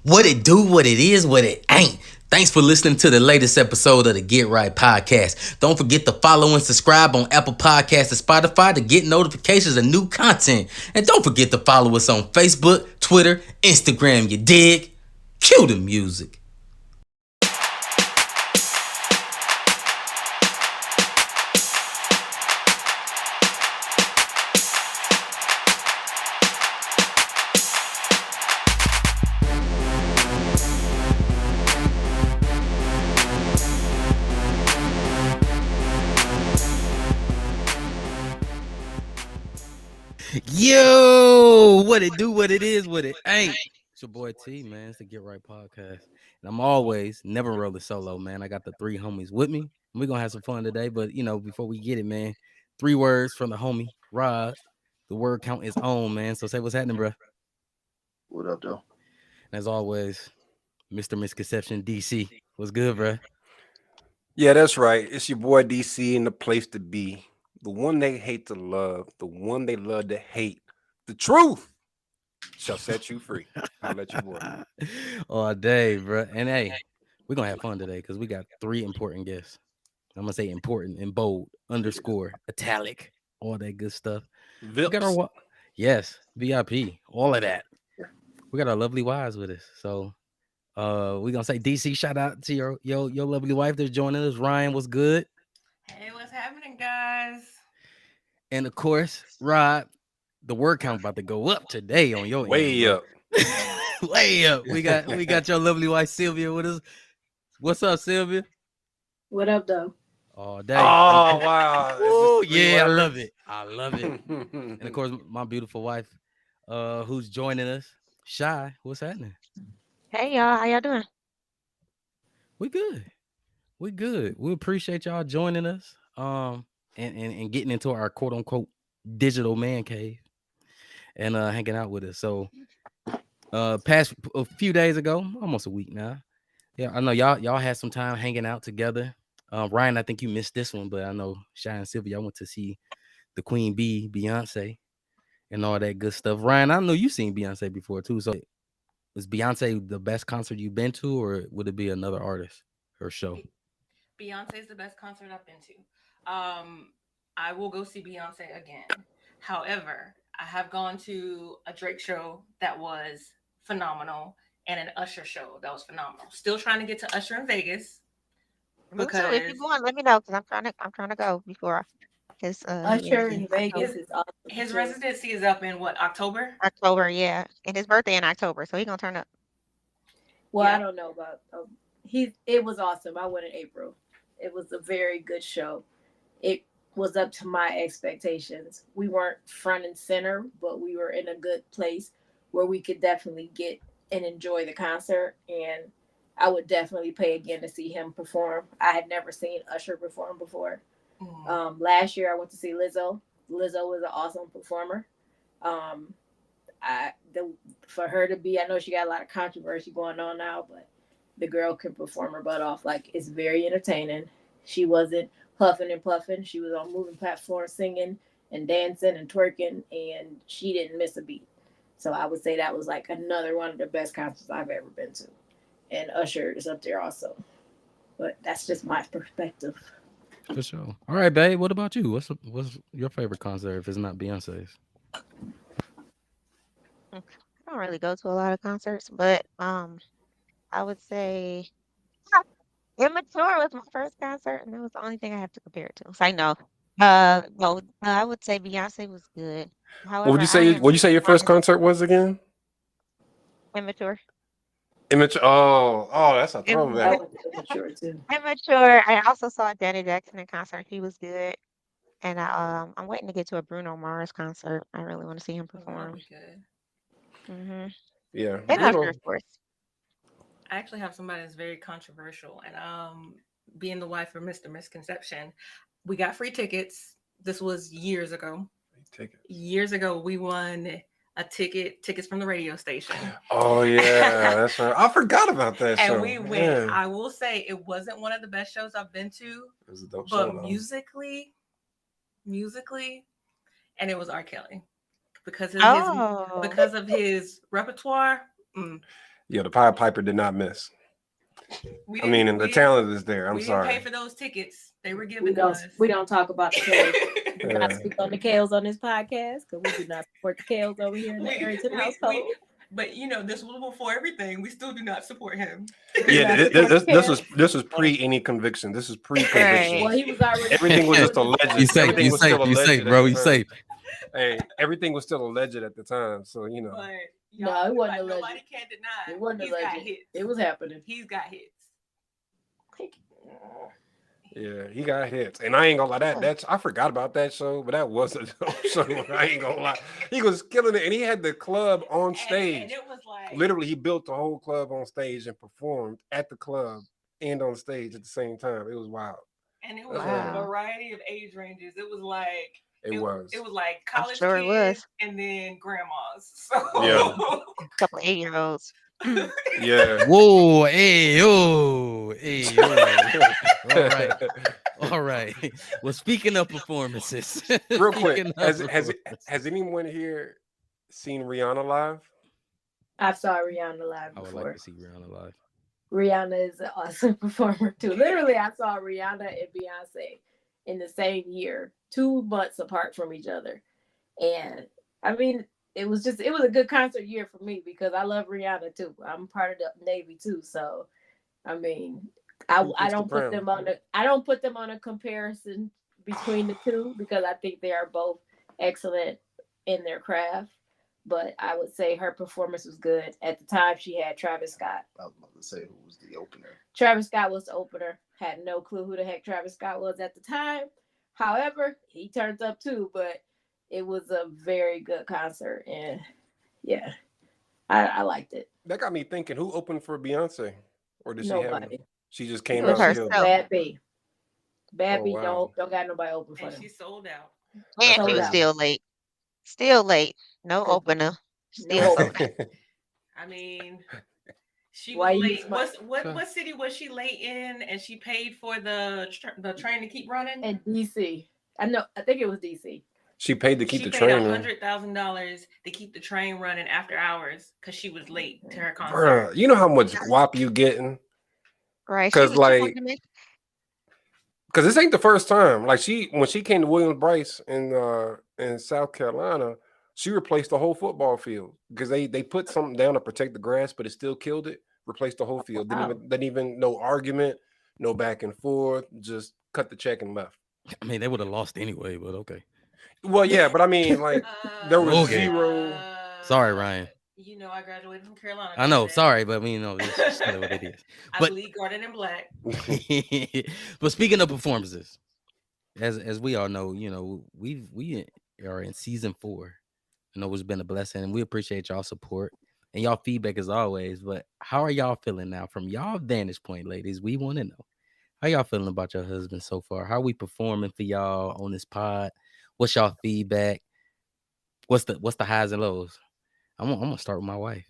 What it do, what it is, what it ain't. Thanks for listening to the latest episode of the Get Right Podcast. Don't forget to follow and subscribe on Apple Podcasts and Spotify to get notifications of new content. And don't forget to follow us on Facebook, Twitter, Instagram, you dig? Cue the music. Yo, what it do, what it is, what it ain't. It's your boy T, man. It's the Get Right Podcast. And I'm always never rolling solo, man. I got the three homies with me. And we're gonna have some fun today. But before we get it, man, 3 words from the homie, Rod. The word count is on, man. So say what's happening, bro. What up, though? And as always, Mr. Misconception DC. What's good, bro? Yeah, that's right. It's your boy DC in the place to be. The one they hate to love, the one they love to hate. The truth shall set you free. I'll let you boy. All day, bro. And hey, we're gonna have fun today because we got 3 important guests. I'm gonna say important and bold, underscore, italic, all that good stuff. We got our yes, VIP, all of that. We got our lovely wives with us. So we're gonna say DC, shout out to your lovely wife that's joining us. Ryan, what's good? Hey, what's happening, guys? And of course, Rod, the word count about to go up today on your Way end, up. way up. We got your lovely wife Sylvia with us. What's up, Sylvia? What up, though? All day. Oh, wow. Ooh, yeah, I love it. I love it. And of course, my beautiful wife, who's joining us, Shy. What's happening? Hey y'all, how y'all doing? We good. We good. We appreciate y'all joining us. And getting into our quote unquote digital man cave and hanging out with us. So past a few days ago, almost a week now. Yeah, I know y'all had some time hanging out together. Ryan, I think you missed this one, but I know Shy and Sylvia, I went to see the Queen Bee, Beyonce, and all that good stuff. Ryan, I know you've seen Beyonce before too. So was Beyonce the best concert you've been to, or would it be another artist or show? Beyonce is the best concert I've been to. I will go see Beyonce again. However, I have gone to a Drake show that was phenomenal and an Usher show that was phenomenal. Still trying to get to Usher in Vegas Me too. If you're because going, let me know because I'm trying to go before his Usher in October. Vegas is awesome his too. residency is up in what, October? October, yeah, and his birthday in October, so he gonna turn up. Well, Yeah. I don't know about It was awesome. I went in April. It was a very good show. It was up to my expectations. We weren't front and center, but we were in a good place where we could definitely get and enjoy the concert. And I would definitely pay again to see him perform. I had never seen Usher perform before. Last year I went to see Lizzo. Lizzo was an awesome performer. Um, for her to be, I know she got a lot of controversy going on now, but the girl can perform her butt off. Like, it's very entertaining. She wasn't puffing and puffing. She was on moving platforms singing and dancing and twerking, and she didn't miss a beat. So I would say that was like another one of the best concerts I've ever been to. And Usher is up there also. But that's just my perspective. For sure. All right, babe. What about you? What's your favorite concert if it's not Beyonce's? I don't really go to a lot of concerts, but I would say Immature was my first concert, and that was the only thing I have to compare it to. So I know. No, I would say Beyonce was good. What would However, you I say? am What you say your first honest, concert was again? immature. Image. Oh, that's a I throwback. Immature. went to Immature too. Immature. I also saw Janet Jackson in concert. He was good. And I'm waiting to get to a Bruno Mars concert. I really want to see him Oh, that'll perform. be good. Hmm Yeah, And I Usher, Bruno. of course. I actually have somebody that's very controversial, and being the wife of Mr. Misconception, we got free tickets. This was years ago. Take it. Years ago, we won a tickets from the radio station. Oh yeah, that's right. I forgot about that And show. we went. Man, I will say it wasn't one of the best shows I've been to, it was a dope show but though. musically, and it was R. Kelly because Oh, of his repertoire. Yeah, the Pied Piper did not miss. We I mean, didn't- and the we- talent is there. I'm we didn't pay sorry. for those tickets. They were We given to don't us. we don't talk about the Kales. We do not Yeah. speak on the Kales on this podcast because we do not support the Kales over here in the Arrington household. But you know, this was before everything. We still do not support him. Yeah, Not this was pre any conviction. This is pre-conviction. Well, he was already. Everything was just alleged. You safe, Everything you was safe, still you alleged safe, at bro. the You time. safe. Hey, everything was still alleged at the time, so you know. But No, it wasn't nobody alleged. can deny. It wasn't He's got alleged. hits. It was happening. He's got hits. Yeah, he got hits, and I ain't gonna lie. That's I forgot about that show, but that was a dope show. I ain't gonna lie. He was killing it, and he had the club on stage. And it was like Literally, he built the whole club on stage and performed at the club and on stage at the same time. It was wild. And it was Wow. a variety of age ranges. It was like It was. It was like I'm college sure it kids was. and then grandmas. So Yeah. A couple of 8-year-olds. Yeah. Whoa, hey, yo, hey, yo. All right. Well, speaking of performances, Real quick, speaking of has anyone here seen Rihanna live? I saw Rihanna live I would before. like to see Rihanna live. Rihanna is an awesome performer too. Literally, I saw Rihanna and Beyonce in the same year, 2 months apart from each other. And I mean, it was a good concert year for me because I love Rihanna too. I'm part of the Navy too. So I mean, I don't put them on a comparison between the two because I think they are both excellent in their craft. But I would say her performance was good. At the time, she had Travis Scott. I was about to say who was the opener. Travis Scott was the opener. Had no clue who the heck Travis Scott was at the time. However, he turns up too, but it was a very good concert. And yeah, I liked it. That got me thinking. Who opened for Beyonce, or did she have? Nobody. She just came It was out. herself. Still. Bad B. Bad Oh, B wow. don't got nobody open for and them. she sold out. And Sold she was out. still late. Still late. No opener. Still No sold out. I mean, she Why was you late. smart? What city was she late in? And she paid for the train to keep running. And DC. I think it was DC. She paid to keep she the paid train. $100,000 to keep the train running after hours because she was late to her concert. Bruh, you know how much guap you getting? Right. 'Cause, She like, wanted to make- Because this ain't the first time. Like when she came to Williams Bryce in South Carolina, she replaced the whole football field because they put something down to protect the grass, but it still killed it. Replaced the whole field. Didn't even no argument, no back and forth. Just cut the check and left. I mean, they would have lost anyway, but okay. Well, yeah, but I mean, like there was Okay. zero. Sorry, Ryan. You know, I graduated from Carolina. I know. today. Sorry, but I mean, no, it's just what it is. I But- bleed garden and black. But speaking of performances, as we all know, you know, we are in season 4. I know it's been a blessing, and we appreciate y'all support and y'all feedback as always. But how are y'all feeling now from y'all vantage point, ladies? We want to know how y'all feeling about your husband so far. How we performing for y'all on this pod? What's y'all feedback? What's the highs and lows? I'm gonna start with my wife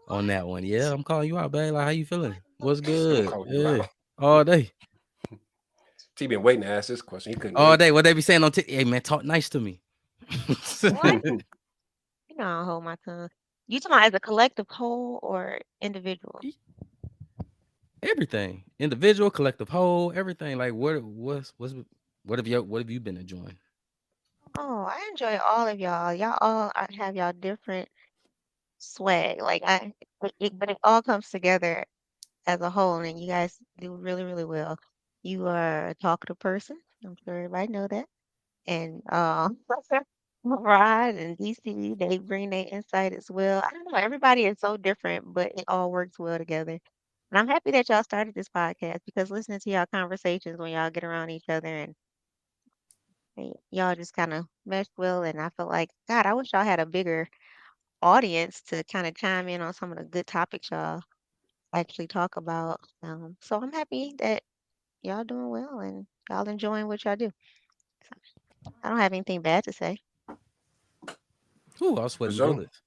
on that one. Yeah, I'm calling you out, babe. Like, how you feeling? What's good? calling you Yeah, out. all day. T been waiting to ask this question. He couldn't. All wait. day. What they be saying on hey man, talk nice to me. What? You know, I'll hold my tongue. You talking about as a collective whole or individual? Everything. Individual, collective whole, everything. Like what have you been enjoying? Oh, I enjoy all of y'all. Y'all all have y'all different swag. Like but it all comes together as a whole, and you guys do really, really well. You are a talkative person. I'm sure everybody know that. And Rod and DC, they bring their insight as well. I don't know. Everybody is so different, but it all works well together. And I'm happy that y'all started this podcast because listening to y'all conversations when y'all get around each other and y'all just kind of mesh well. And I feel like, God, I wish y'all had a bigger audience to kind of chime in on some of the good topics y'all actually talk about. So I'm happy that y'all doing well and y'all enjoying what y'all do. So I don't have anything bad to say. Ooh, I was sweating sure. bullets.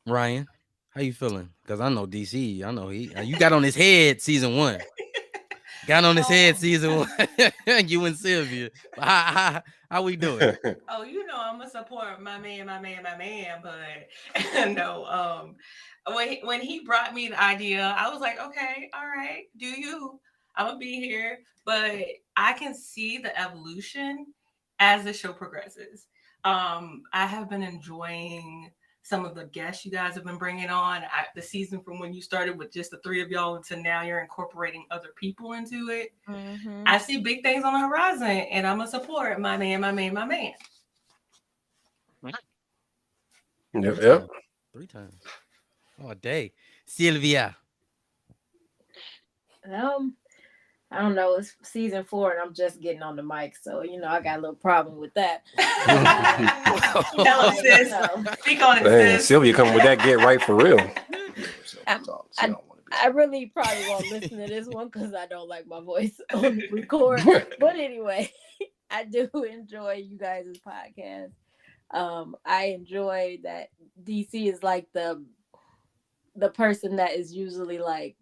Ryan, how you feeling? Because I know DC. I know you got on his head season 1. Got on his head Oh. season 1. You and Sylvia. How we doing? Oh, you know I'm gonna support my man, but no, when he brought me the idea, I was like, okay, all right, do you? I'm gonna be here, but I can see the evolution as the show progresses. I have been enjoying some of the guests you guys have been bringing on. The season from when you started with just the three of y'all to now you're incorporating other people into it. Mhm. I see big things on the horizon, and I'm gonna support my man. Yep. 3 times. Oh, day. Sylvia. I don't know. It's season 4, and I'm just getting on the mic, so I got a little problem with that. Tell us, sis. Speak on it, Dang, sis. Sylvia coming with that get right for real. I really probably won't listen to this one because I don't like my voice on the record. But anyway, I do enjoy you guys' podcast. I enjoy that DC is like the person that is usually like,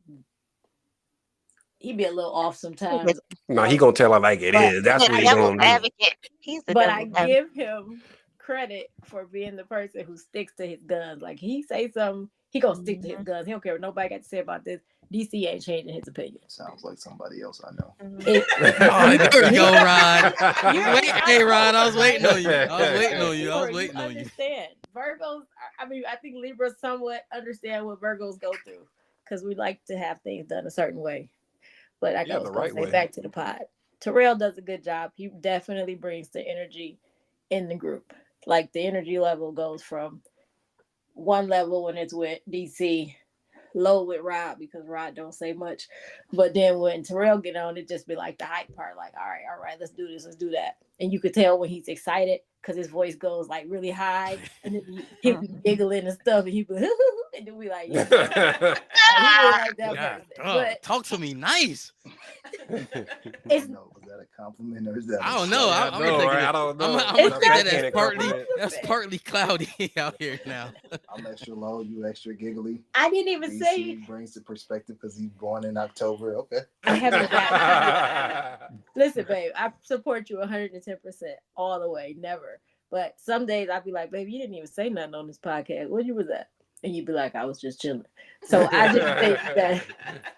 he be a little off sometimes. No, he gonna tell her like it is. That's what he devil's gonna do. advocate. He's the But I devil's advocate. give him credit for being the person who sticks to his guns. Like, he say something, he gonna stick to his guns. He don't care what nobody got to say about this. DC ain't changing his opinion. Sounds like somebody else I know. Oh, there you go, Rod. Hey, Rod, I was waiting on you. I was waiting on you. Understand. Virgos, I think Libras somewhat understand what Virgos go through because we like to have things done a certain way. But I gotta say back to the pod. Terrell does a good job. He definitely brings the energy in the group. Like, the energy level goes from one level when it's with DC, low with Rod because Rod don't say much. But then when Terrell get on, it just be like the hype part, like, all right, let's do this, let's do that. And you could tell when he's excited because his voice goes like really high, and then he'll be giggling and stuff, and he'll be and then we like, yeah. Like that person. But talk to me nice. It's, No, was that a compliment or is that? I don't know. I'm gonna take it. I don't know. I'm gonna take that as Compliment. that's partly cloudy out here now. I'm extra low, you extra giggly. I didn't even say DC brings the perspective because he's born in October. Okay. I haven't had. Listen, babe, I support you 110% all the way, never. But some days I'd be like, babe, you didn't even say nothing on this podcast. Where you was at? And you'd be like, I was just chilling. So I just think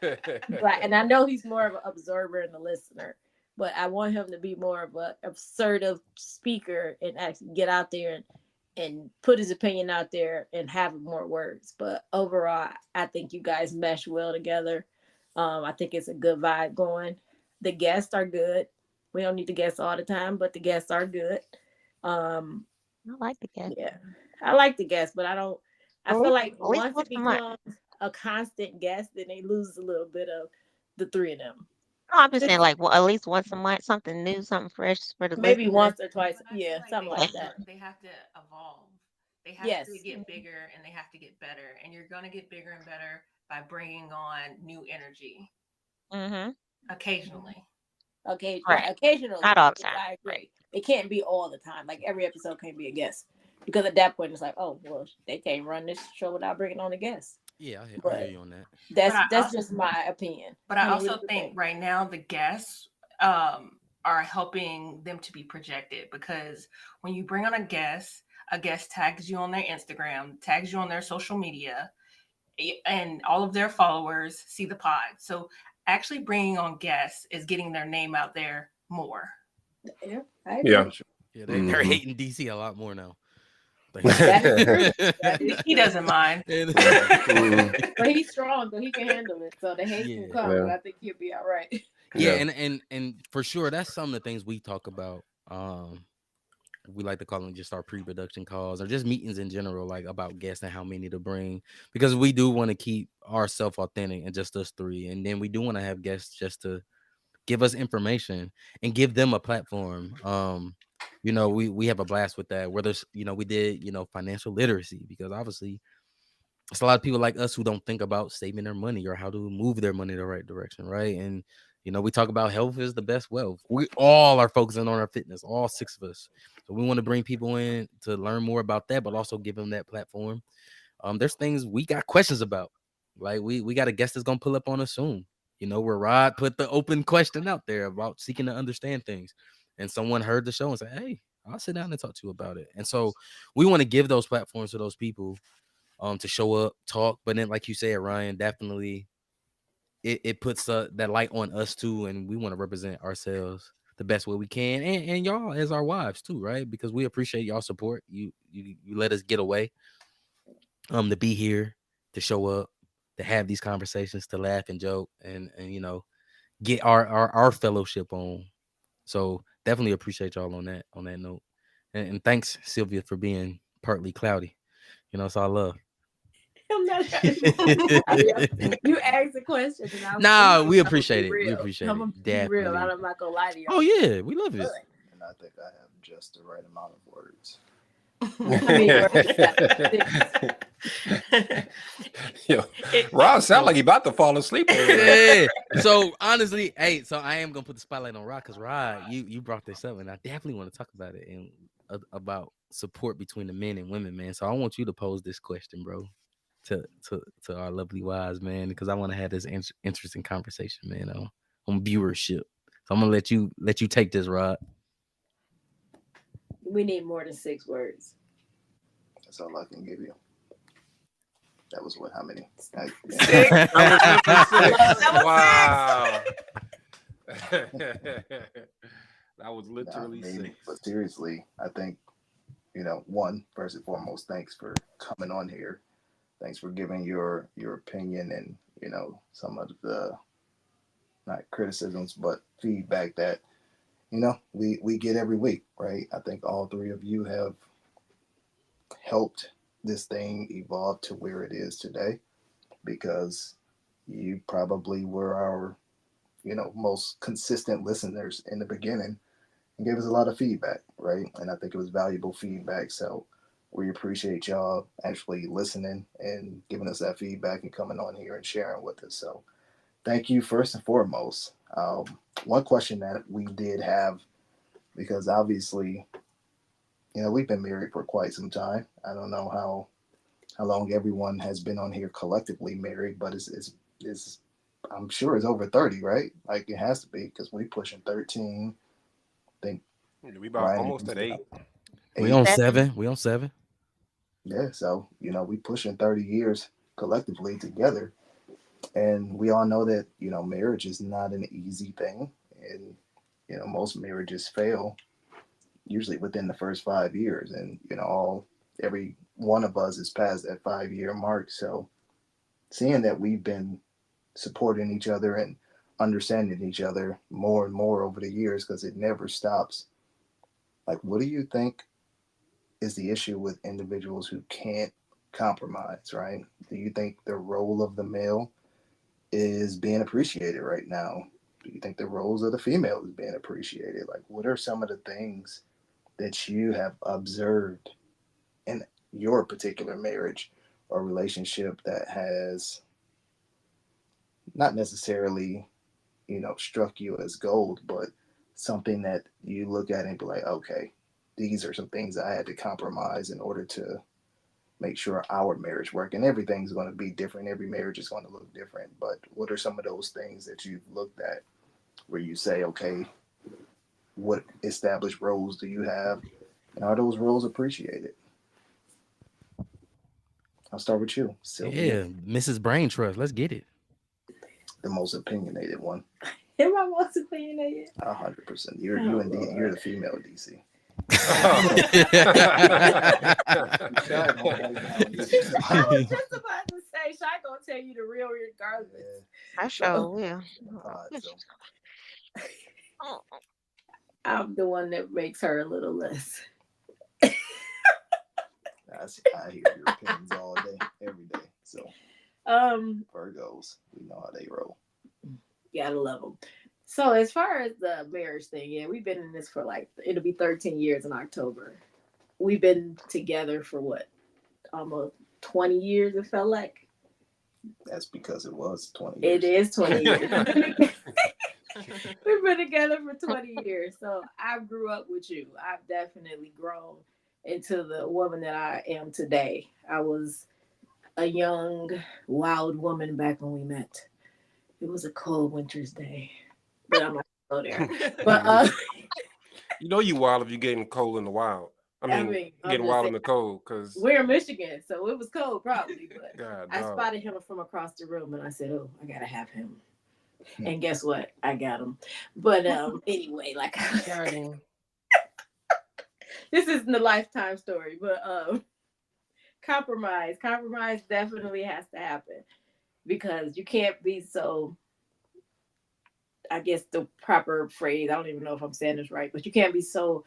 that, and I know he's more of an observer and a listener, but I want him to be more of an assertive speaker and actually get out there and put his opinion out there and have more words. But overall, I think you guys mesh well together. I think it's a good vibe going. The guests are good. We don't need the guests all the time, but the guests are good. I like the guest. Yeah, I like the guests, but I feel like At least once it once a month. becomes a constant guest, then they lose a little bit of the three of them. No, I'm just saying, like, well, at least once a month, something new, something fresh for the Maybe listeners. once or twice. But I Yeah, feel like something like that. They have to evolve. They have Yes. to get bigger and they have to get better. And you're going to get bigger and better by bringing on new energy Mm-hmm. occasionally. Okay, Right. occasionally. Not all the yes, time. I agree. It can't be all the time. Like, every episode can't be a guest. Because at that point, it's like, oh, well, they can't run this show without bringing on a guest. Yeah, I But- hear you on that. That's But I that's also- just my opinion. But I mean, also what do you think right now the guests are helping them to be projected, because when you bring on a guest tags you on their Instagram, tags you on their social media, and all of their followers see the pod. So actually bringing on guests is getting their name out there more. Yeah, I agree. Yeah. Yeah, they're hating DC a lot more now. That is true. That is He doesn't mind. But he's strong, so he can handle it. So the hate Yeah. will come, but I think he'll be all right. Yeah, and for sure, that's some of the things we talk about. We like to call them just our pre-production calls or just meetings in general, like about guests and how many to bring, because we do want to keep ourselves authentic and just us three, and then we do want to have guests just to give us information and give them a platform. You know, we have a blast with that. Whether we did financial literacy, because obviously it's a lot of people like us who don't think about saving their money or how to move their money the right direction, right? And we talk about health is the best wealth. We all are focusing on our fitness, all 6 of us. So we want to bring people in to learn more about that, but also give them that platform. There's things we got questions about. Like we got a guest that's gonna pull up on us soon. you know, where Rod put the open question out there about seeking to understand things, and someone heard the show and said, "Hey, I'll sit down and talk to you about it." And so we want to give those platforms to those people, to show up, talk. But then, like you said, Ryan, definitely it puts that light on us too, and we want to represent ourselves the best way we can, and y'all as our wives too, right? Because we appreciate y'all support. You let us get away, to be here, to show up, to have these conversations, to laugh and joke, and you know, get our fellowship on. So definitely appreciate y'all on that note, and thanks Sylvia for being partly cloudy. You know, it's all love. I'm not trying you asked a question and I was Nah, thinking we I'm gonna appreciate be it. We real. appreciate I'm it. gonna be real. Definitely. I'm not gonna lie to you. Oh yeah, we love it. And I think I have just the right amount of words. Yo, Rob sound like he about to fall asleep. Over there. Yeah. So honestly, hey, so I am gonna put the spotlight on Rod, because Rod, you brought this up, and I definitely want to talk about it and about support between the men and women, man. So I want you to pose this question, bro, to our lovely wives, man, because I want to have this interesting conversation, man, on viewership. So I'm gonna let you take this, Rod. We need more than 6 words. That's all I can give you. That was what? How many? That was literally Maybe, 6. but seriously, I think, one, first and foremost, thanks for coming on here. Thanks for giving your opinion and, some of the, not criticisms, but feedback that, we get every week, right? I think all three of you have helped this thing evolve to where it is today, because you probably were our, most consistent listeners in the beginning and gave us a lot of feedback, right? And I think it was valuable feedback. So we appreciate y'all actually listening and giving us that feedback and coming on here and sharing with us. So thank you first and foremost. One question that we did have, because obviously, we've been married for quite some time. I don't know how long everyone has been on here collectively married, but it's I'm sure it's over 30, right? Like it has to be, because we pushing 13. I think we about Ryan, almost at 8. We on 7. We on 7. Yeah, so we pushing 30 years collectively together, and we all know that marriage is not an easy thing, and most marriages fail usually within the first 5 years, and every one of us is past that 5-year mark. So seeing that we've been supporting each other and understanding each other more and more over the years, because it never stops. Like, what do you think is the issue with individuals who can't compromise, right? Do you think the role of the male is being appreciated right now? Do you think the roles of the female is being appreciated? Like, what are some of the things that you have observed in your particular marriage or relationship that has not necessarily, struck you as gold, but something that you look at and be like, okay, these are some things I had to compromise in order to make sure our marriage work. And everything's going to be different. Every marriage is going to look different. But what are some of those things that you've looked at where you say, okay, what established roles do you have? And are those roles appreciated? I'll start with you, Sylvia. Yeah, Mrs. Brain Trust. Let's get it. The most opinionated one. Am I most opinionated? 100%. You're the female DC. I was just about to say, Shy gonna tell you the real regardless. I sure will. I'm the one that makes her a little less. I hear your opinions all day, every day. So, Virgos, we know how they roll. Gotta love them. So, as far as the marriage thing, yeah, we've been in this for it'll be 13 years in October. We've been together for what? Almost 20 years, it felt like. That's because it was 20 years. It is 20 years. We've been together for 20 years. So I grew up with you. I've definitely grown into the woman that I am today. I was a young, wild woman back when we met. It was a cold winter's day, but I'm not gonna go there. But You know you wild if you're getting cold in the wild. I I mean, mean, I'm getting just wild saying, in the cold because we're in Michigan, so it was cold probably. But God, I dog. spotted him from across the room, and I said, "Oh, I gotta have him." And guess what? I got him. But anyway, like Got him. this isn't a lifetime story, but compromise definitely has to happen because you can't be so. I guess the proper phrase. I don't even know if I'm saying this right, but you can't be so.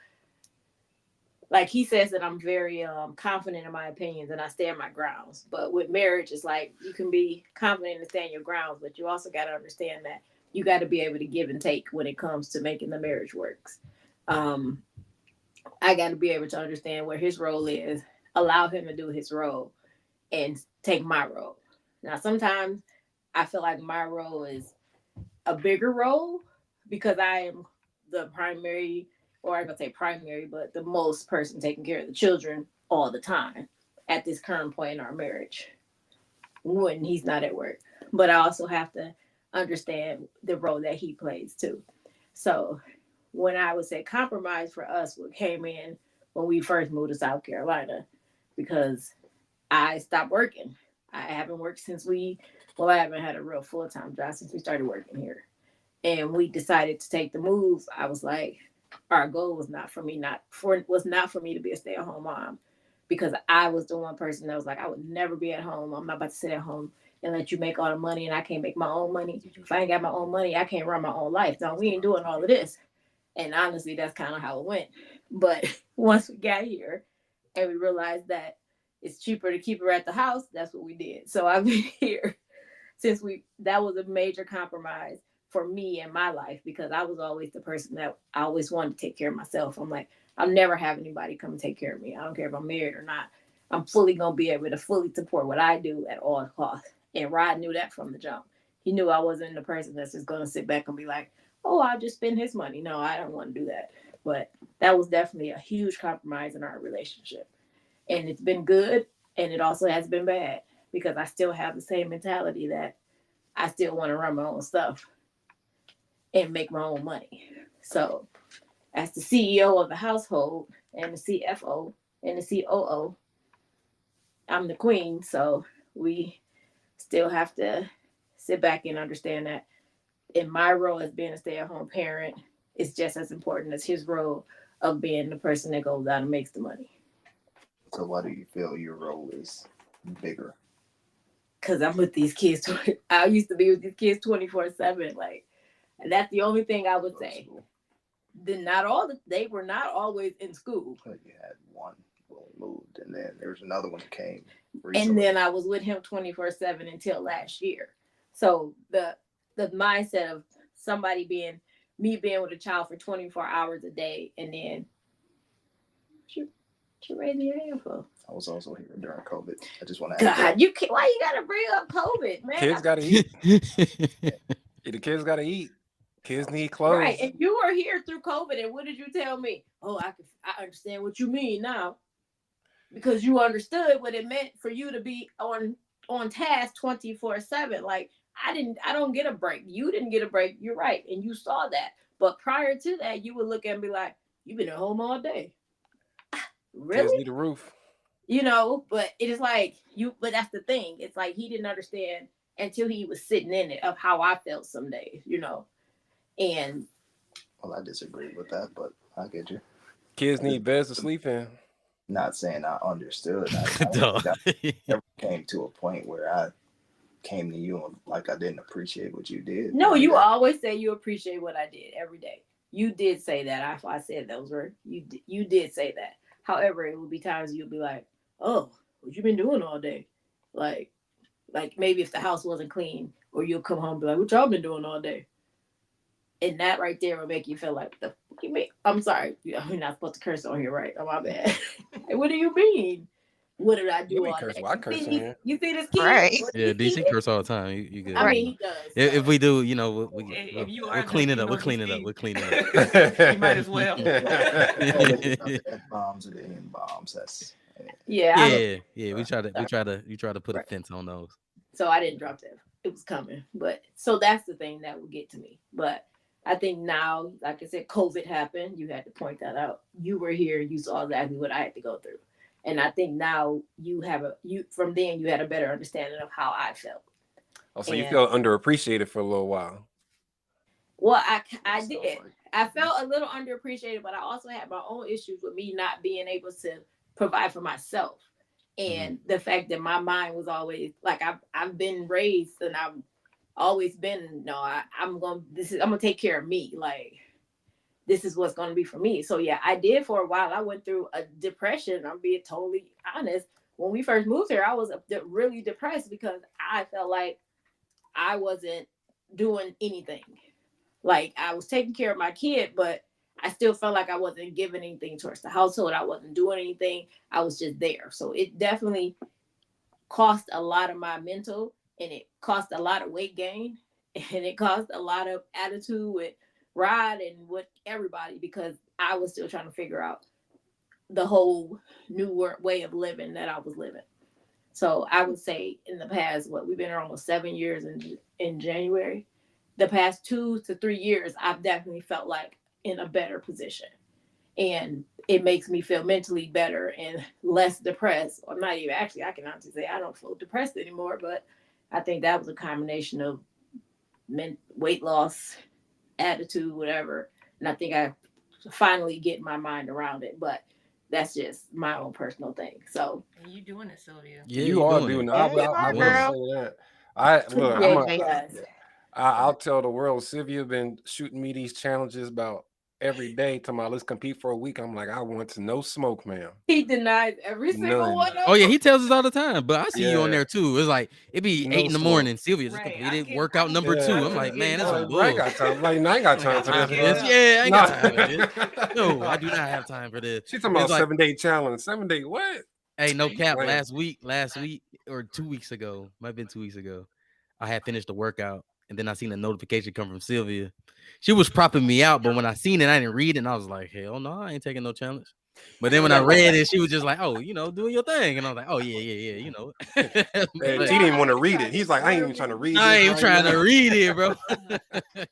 Like he says that I'm very confident in my opinions and I stand my grounds. But with marriage, it's like you can be confident and stand your grounds, but you also got to understand that you got to be able to give and take when it comes to making the marriage works. I got to be able to understand where his role is, allow him to do his role, and take my role. Now, sometimes I feel like my role is a bigger role because I am the primary, or I'm gonna say primary, but the most person taking care of the children all the time at this current point in our marriage when he's not at work. But I also have to understand the role that he plays too. So when I would say compromise for us, what came in when we first moved to South Carolina, because I stopped working. I haven't worked since I haven't had a real full-time job since we started working here. And we decided to take the move. I was like, our goal was not for me to be a stay-at-home mom, because I was the one person that was like, I would never be at home. I'm not about to sit at home and let you make all the money and I can't make my own money. If I ain't got my own money, I can't run my own life. No, we ain't doing all of this. And honestly, that's kind of how it went. But once we got here and we realized that it's cheaper to keep her at the house, that's what we did. So I've been here since that was a major compromise for me in my life, because I was always the person that I always wanted to take care of myself. I'm like, I'll never have anybody come and take care of me. I don't care if I'm married or not. I'm fully going to be able to fully support what I do at all costs. And Rod knew that from the jump. He knew I wasn't the person that's just going to sit back and be like, oh, I'll just spend his money. No, I don't want to do that. But that was definitely a huge compromise in our relationship. And it's been good. And it also has been bad, because I still have the same mentality that I still want to run my own stuff and make my own money. So as the CEO of the household and the CFO and the COO, I'm the queen. So we still have to sit back and understand that in my role as being a stay-at-home parent, it's just as important as his role of being the person that goes out and makes the money. So why do you feel your role is bigger? Because I'm with these kids. I used to be with these kids 24/7. Like, and that's the only thing I would say. Then they were not always in school. But you had one when we moved, and then there was another one that came recently. And then I was with him 24/7 until last year. So the mindset of me being with a child for 24 hours a day, and then you raising your hand for? I was also here during COVID. I just want to God, why you gotta bring up COVID, man? Kids gotta eat. The kids gotta eat. Kids need clothes. Right, and you were here through COVID, and what did you tell me? Oh, I understand what you mean now, because you understood what it meant for you to be on task 24/7. Like I don't get a break. You didn't get a break. You're right, and you saw that. But prior to that, you would look at me and be like, "You've been at home all day." Really? Kids need a roof. But it is like but that's the thing. It's like he didn't understand until he was sitting in it of how I felt some days, And well, I disagree with that, but I get you. Kids need beds to sleep in. Not saying I understood. I never came to a point where I came to you and like I didn't appreciate what you did. No, you always say you appreciate what I did every day. You did say that. I said those words. You did say that. However, it would be times you'd be like, "Oh, what you been doing all day?" Like maybe if the house wasn't clean, or you'll come home and be like, "What y'all been doing all day?" And that right there will make you feel like, "The fuck you mean?" I'm sorry, you're not supposed to curse on here, right? Oh, my bad. What do you mean? What did I do all day? I curse on here. You see this kid? Right. Yeah, DC curse all the time. You good? I mean, he does. If we do, If you we'll are clean it the up. We'll DC, clean it up. We'll clean it up. You might as well. F-bombs or the N-bombs. That's Yeah. Yeah. We try to put a fence on those. So I didn't drop that. it was coming. But so that's the thing that would get to me. But I think now, like I said, COVID happened. You had to point that out. You were here. You saw exactly what I had to go through. And I think now from then you had a better understanding of how I felt. Oh, so you feel underappreciated for a little while. Well, I did. I felt a little underappreciated, but I also had my own issues with me not being able to provide for myself. And the fact that my mind was always like, I've been raised and I've always been, no, I'm gonna take care of me. Like, this is what's gonna be for me. So yeah, I did for a while. I went through a depression. I'm being totally honest. When we first moved here, I was really depressed because I felt like I wasn't doing anything. Like, I was taking care of my kid, but I still felt like I wasn't giving anything towards the household. I wasn't doing anything. I was just there. So it definitely cost a lot of my mental, and it cost a lot of weight gain, and it cost a lot of attitude with Rod and with everybody, because I was still trying to figure out the whole new way of living that I was living. So I would say in the past, we've been here almost 7 years in January. The past 2 to 3 years, I've definitely felt like in a better position. And it makes me feel mentally better and less depressed. I'm not even, actually, I can honestly say I don't feel depressed anymore, but I think that was a combination of weight loss, attitude, whatever. And I think I finally get my mind around it, but that's just my own personal thing. So and you doing it, Sylvia? Yeah, you are doing it. I will say that. I'll tell the world, Sylvia been shooting me these challenges about every day. To my let's compete for a week. I'm like, I want to no smoke, ma'am. He denies every single one of them. Oh yeah, he tells us all the time. But I see you on there too. It's like it be 8 in the morning. Sylvia just completed workout number 2. I'm like, man, that's some bull. I got time. Like, I ain't got time for this. Yeah, I ain't got time for this. No, I do not have time for this. She's talking about 7-day challenge. 7 day what? Hey, no cap. Last week or 2 weeks ago, might have been 2 weeks ago, I had finished the workout. And then I seen a notification come from Sylvia. She was propping me out, but when I seen it, I didn't read it, and I was like, hell no, I ain't taking no challenge. But then when I read it, she was just like, oh, doing your thing. And I was like, oh, yeah. He didn't even want to read it. He's like, I ain't even trying to read it. I ain't trying to read it, bro.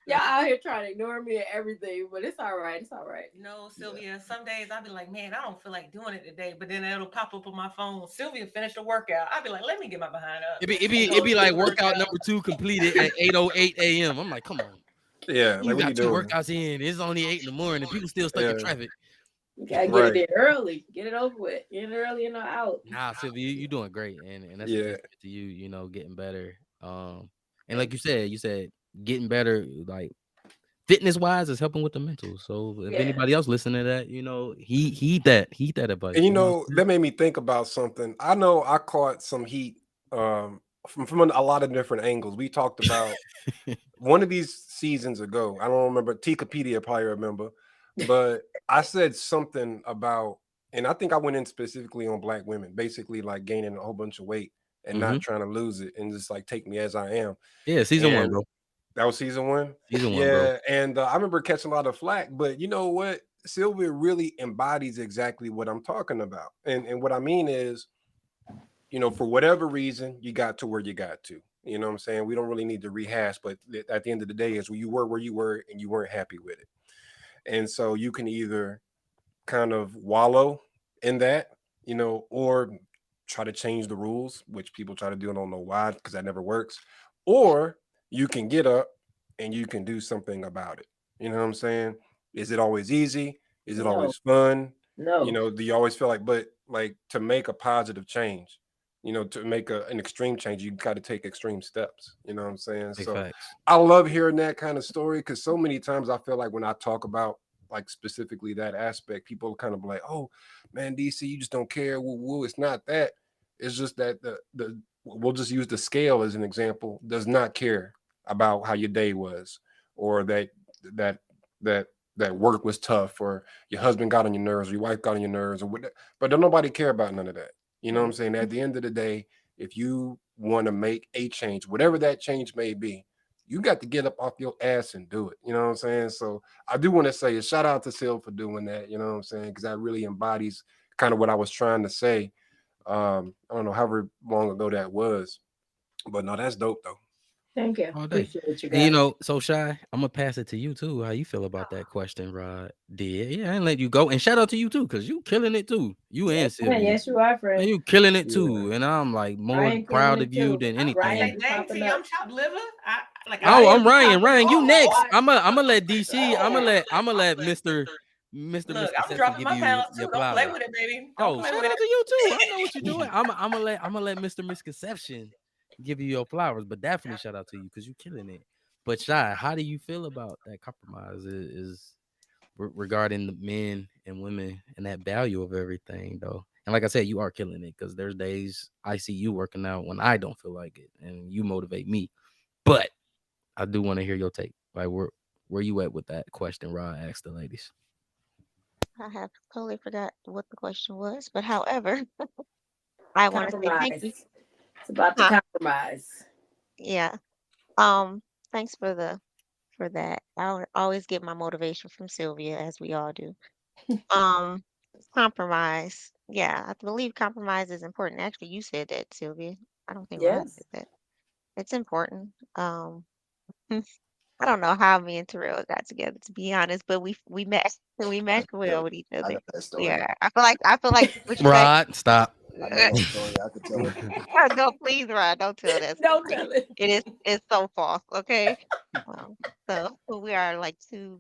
Y'all out here trying to ignore me and everything, but it's all right. It's all right. No, Sylvia, some days I'll be like, man, I don't feel like doing it today. But then it'll pop up on my phone. Sylvia finished the workout. I'll be like, let me get my behind up. It be like workout number 2 completed at 8:08 a.m. I'm like, come on. Yeah. You got 2 workouts in. It's only 8 in the morning. People still stuck in traffic. You gotta get it in early, get it over with, get it early and not out. Nah, Sylvia, you doing great, and that's to you, getting better. And like you said getting better, like fitness wise, is helping with the mental. So if anybody else listening to that, heed that advice. And that made me think about something. I know I caught some heat from a lot of different angles. We talked about one of these seasons ago. I don't remember. Tikipedia probably remember. But I said something about, and I think I went in specifically on Black women, basically like gaining a whole bunch of weight and not trying to lose it and just like take me as I am. Yeah, season 1, bro. That was season 1? Season 1, yeah, bro. And I remember catching a lot of flack, but you know what? Sylvia really embodies exactly what I'm talking about. And what I mean is, for whatever reason, you got to where you got to. You know what I'm saying? We don't really need to rehash, but at the end of the day, is where you were and you weren't happy with it. And so you can either kind of wallow in that, or try to change the rules, which people try to do. I don't know why, because that never works. Or you can get up and you can do something about it. You know what I'm saying? Is it always easy? Is it always fun? No. Do you always feel like to make a positive change, to make an extreme change, you got to take extreme steps. You know what I'm saying? Big so facts. I love hearing that kind of story, because so many times I feel like when I talk about like specifically that aspect, people kind of like, oh man, DC, you just don't care. Woo. It's not that. It's just that the we'll just use the scale as an example, does not care about how your day was, or that work was tough, or your husband got on your nerves, or your wife got on your nerves, or whatever. But don't nobody care about none of that. You know what I'm saying? At the end of the day, if you want to make a change, whatever that change may be, you got to get up off your ass and do it. You know what I'm saying? So I do want to say a shout out to Sil for doing that. You know what I'm saying? Because that really embodies kind of what I was trying to say. I don't know however long ago that was, but no, that's dope though. Thank you. all day. Appreciate you And you guys. know, so Shy, I'm gonna pass it to you too. How you feel about that question, Rod? Did yeah, I didn't let you go. And shout out to you too, because you killing it too. You and Yeah, Sylvia. yes, you are, Man, friend. you killing it Yeah. too. And I'm like more Ryan killing proud it of you too. than I was gonna Ryan say, anything. be dang, popping T, up. I'm chopped liver. I Oh, am I'm be Ryan. popping Ryan, you off. next. What? I'm gonna let DC. Oh, I'm gonna let Mr. Look, I'm Misconception dropping give my you pounds your too. Don't play flowers. with it, baby. Don't Oh, play shout with out it. to you too. I know what you're doing. I'm gonna let Mr. Misconception give you your flowers, but definitely shout out to you because you're killing it. But Shy, how do you feel about that compromise? Regarding the men and women and that value of everything, though. And like I said, you are killing it because there's days I see you working out when I don't feel like it, and you motivate me. But I do want to hear your take. Like, where you at with that question Rod asked the ladies? I have totally forgot what the question was, but however, I want to say thank you. compromise. It's about the Huh? compromise. Yeah. Thanks for that. Always get my motivation from Sylvia, as we all do. Um, Compromise. Yeah, I believe compromise is important. Actually, you said that, Sylvia. I don't think Rod Yes. said that. It's important. I don't know how me and Terrell got together, to be honest, but we met we I meshed can tell well you. with each I other. know that story. Yeah, I feel like what you say. Rod, stop. I know that story. I could tell it. No, please, Rod, don't tell that Don't story. tell it. It's so false, okay? Um, so we are like two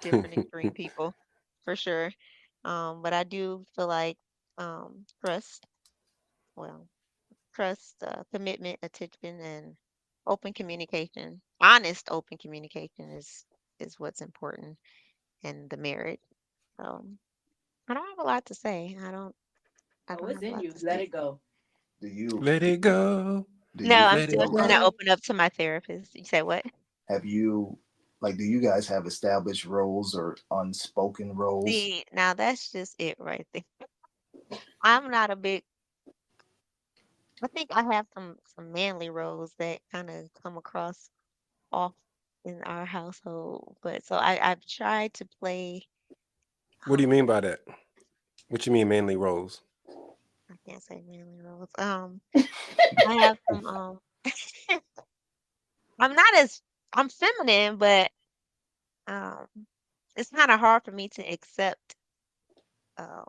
different extreme people for sure. But I do feel like trust, well, trust, commitment, attention, and open communication. Honest, open communication is what's important in the marriage. So I don't have a lot to say. I Oh, don't it's have a in lot you. to Let say. it go. Do you Let it go. do No, you I'm Let it still feel trying to like go. open up to my therapist. You say what? have you like do you guys have established roles or unspoken roles? See, now that's just it right there. I'm not a big I think I have some manly roles that kind of come across off in our household, but so I've tried to play. What do you Um, mean by that? What you mean mainly roles? I can't say manly roles. I have some. I'm not as I'm feminine, but um, it's kind of hard for me to accept. Uh,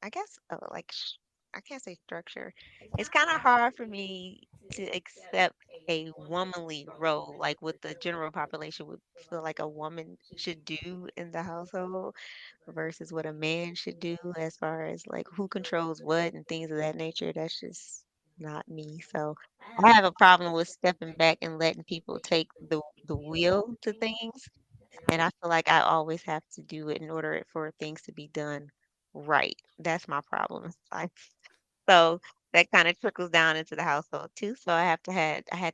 I guess I can't say structure. It's kind of hard for me to accept a womanly role, like what the general population would feel like a woman should do in the household versus what a man should do as far as like who controls what and things of that nature. That's just not me. So I have a problem with stepping back and letting people take the wheel to things. And I feel like I always have to do it in order for things to be done right. That's my problem. Like, so that kind of trickles down into the household too. So I had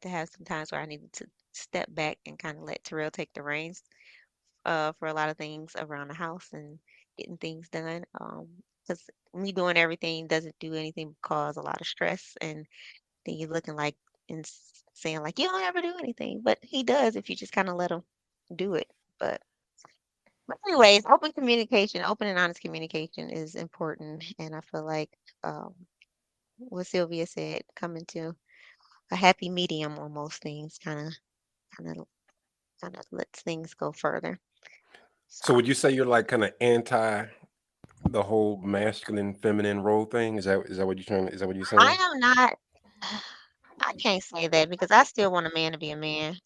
to have some times where I needed to step back and kind of let Terrell take the reins for a lot of things around the house and getting things done. Because me doing everything doesn't do anything but cause a lot of stress, and then you're looking like and saying like you don't ever do anything, but he does if you just kind of let him do it. But anyways, open communication, open and honest communication is important, and I feel like um, what Sylvia said, coming to a happy medium on most things, kind of, kind of lets things go further. So. So would you say you're like kind of anti the whole masculine feminine role thing? Is that what you're trying? Is that what you're I saying? am not, I can't say that because I still want a man to be a man,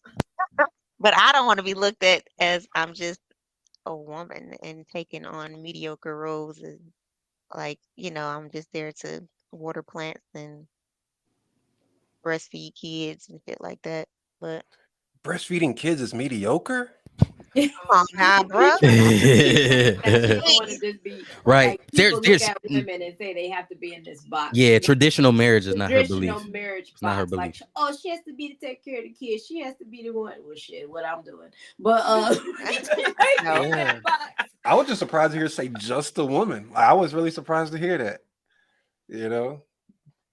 but I don't want to be looked at as I'm just a woman and taking on mediocre roles and like, I'm just there to water plants and breastfeed kids and shit like that. But Breastfeeding kids is mediocre. come on now, bruh. That you don't want to just be Right. like There's people look just at women and say they have to be in this box. yeah, traditional marriage is not her Traditional belief. marriage It's not her box. Like, belief. oh, she has to be to take care of the kids. She has to be the one. Well, shit, what I'm doing. But No. Yeah. I was just surprised to hear say just a woman. I was really surprised to hear that. You know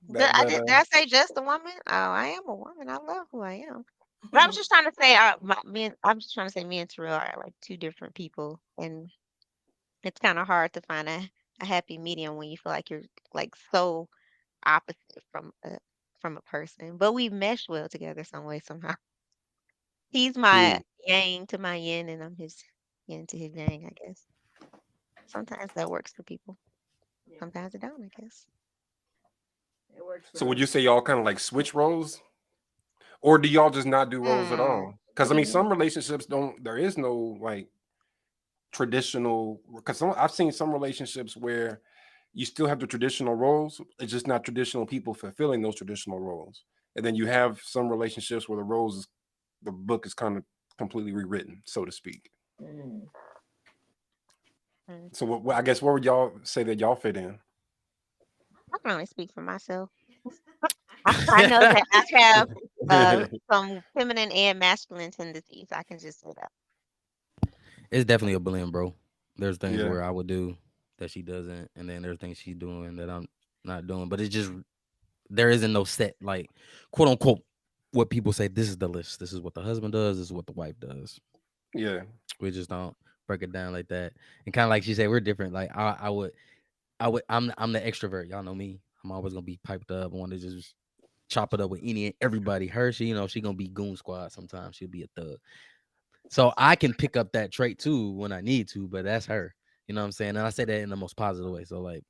Did that I, that did, did I say just a woman? Oh, I am a woman. I love who I am. But I was just trying to say, I'm just trying to say, me and Terrell are like two different people, and it's kind of hard to find a happy medium when you feel like you're like so opposite from a person. But we mesh well together some way somehow. He's my Cool. yang to my yin, and I'm his yin to his yang, I guess. Sometimes that works for people. Yeah, Sometimes it don't, I guess. it works for So would me. you say y'all kind of like switch roles, or do y'all just not do roles at Hmm. all? Because I mean, We some relationships don't. There is no like traditional. Because I've seen some relationships where you still have the traditional roles. It's just not traditional people fulfilling those traditional roles. And then you have some relationships where the book is kind of completely rewritten, so to speak. Mm. mm, So I guess where would y'all say that y'all fit in? I can only speak for myself. I know that I have some feminine and masculine tendencies. I can just say that. It's definitely a blend, bro. There's things Yeah. where I would do that she doesn't, and then there's things she's doing that I'm not doing. But it's just there isn't no set like quote unquote what people say. This is the list. This is what the husband does. This is what the wife does. Yeah. We just don't break it down like that. And kind of like she said, we're different. Like I'm the extrovert. Y'all know me. I'm always gonna be piped up. I want to just chop it up with any and everybody. Her, she gonna be goon squad. Sometimes she'll be a thug. So I can pick up that trait too when I need to, but that's her. You know what I'm saying? And I say that in the most positive way. So like,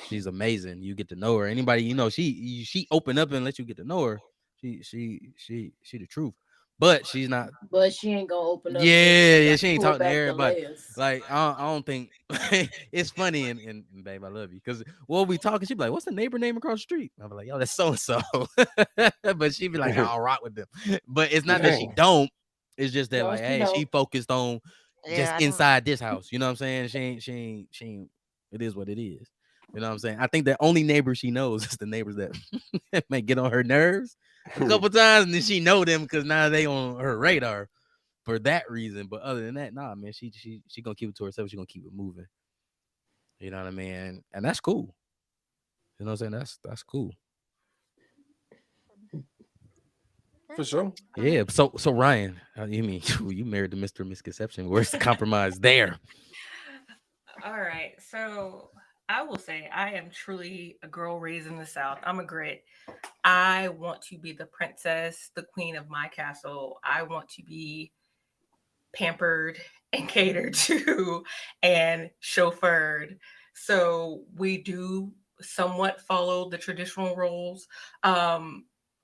she's amazing. You get to know her. Anybody, she open up and let you get to know her. She the truth. But she's not. But she ain't gonna open up just Yeah, to yeah. She ain't pull talking to back the everybody. layers. Like I don't think it's funny and babe, I love you because we'll be talking. She be like, "What's the neighbor name across the street?" I'll be like, "Yo, that's so and so." But she be like, "I'll rock with them." But it's not that she Dang. don't. It's just that No, like, she hey, she don't. focused on Yeah, just I don't. inside this house. You know what I'm saying? She ain't. It is what it is. You know what I'm saying? I think the only neighbor she knows is the neighbors that may get on her nerves a couple times, and then she know them because now they on her radar for that reason. But other than that, nah, man, she gonna keep it to herself. She gonna keep it moving. You know what I mean? And that's cool. You know what I'm saying? That's cool. For sure. Yeah. So Ryan, you mean you married to Mr. Misconception? Where's the compromise there? All right. So I will say I am truly a girl raised in the South. I'm a grit. I want to be the princess, the queen of my castle. I want to be pampered and catered to and chauffeured. So we do somewhat follow the traditional roles.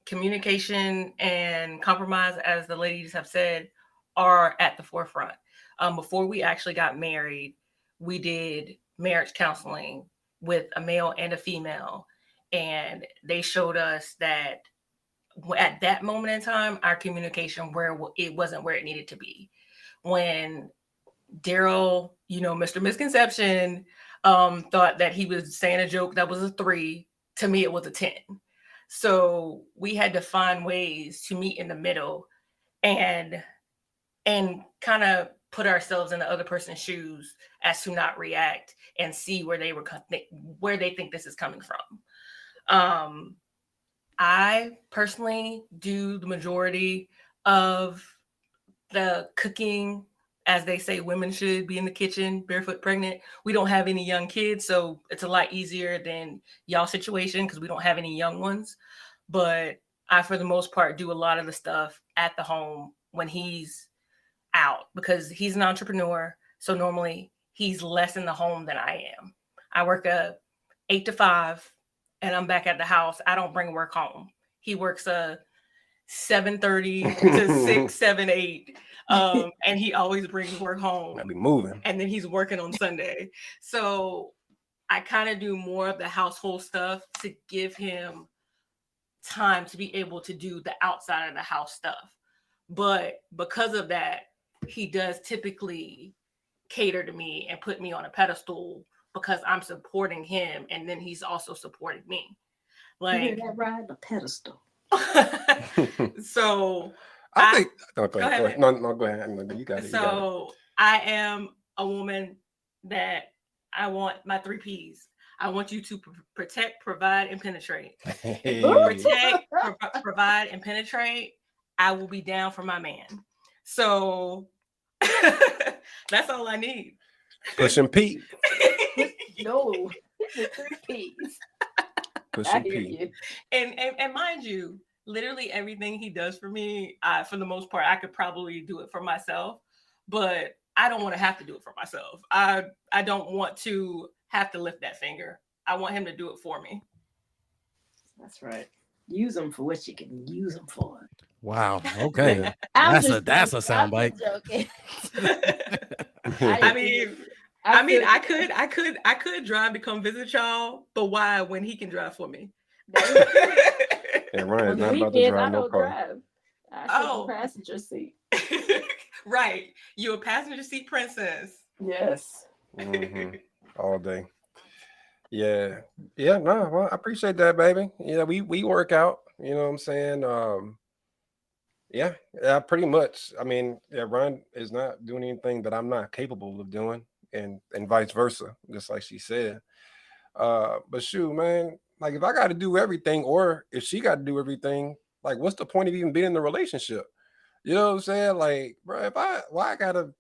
Communication and compromise, as the ladies have said, are at the forefront. Before we actually got married, we did marriage counseling with a male and a female, and they showed us that at that moment in time, our communication where it wasn't where it needed to be. When Daryl, Mr. Misconception, thought that he was saying a joke that was a 3, to me it was a 10. So we had to find ways to meet in the middle and kind of put ourselves in the other person's shoes as to not react and see where they think this is coming from. I personally do the majority of the cooking. As they say, women should be in the kitchen barefoot pregnant. We don't have any young kids, so it's a lot easier than y'all situation because we don't have any young ones. But I, for the most part, do a lot of the stuff at the home when he's out because he's an entrepreneur. So normally he's less in the home than I am. I work a 8 to 5 and I'm back at the house. I don't bring work home. He works a 7:30 to 6, 7, 8. And he always brings work home. I be moving. And then he's working on Sunday. So I kind of do more of the household stuff to give him time to be able to do the outside of the house stuff. But because of that, he does typically cater to me and put me on a pedestal because I'm supporting him and then he's also supporting me. You hear Like that, right? The pedestal. So I think. No, go ahead. No, go ahead. No, you got it. So I am a woman that I want my 3 P's. I want you to protect, provide, and penetrate. If you protect, provide, and penetrate, I will be down for my man. So that's all I need. Pushing Pete. No, the 3 P's. I Pushing hear Pete. you. And mind you, literally everything he does for me, for the most part, I could probably do it for myself, but I don't want to have to do it for myself. I don't want to have to lift that finger. I want him to do it for me. That's right. Use them for what you can use them for. Wow. Okay. I'm That's a just joking. I'm soundbite. just joking. I mean, I could drive to come visit y'all, but why when he can drive for me? Yeah, Ryan's On not the about to weekends, I drive no don't car. drive. I sit Oh. in the passenger seat. Right. You're a passenger seat princess. Yes. All day. Yeah. Yeah, no, well, I appreciate that, baby. Yeah, we work out, you know what I'm saying? Yeah, pretty much. I mean, yeah, Ryan is not doing anything that I'm not capable of doing, and vice versa, just like she said. But shoot, man, like if I got to do everything, or if she got to do everything, like what's the point of even being in the relationship? You know what I'm saying? Like, bro, why I gotta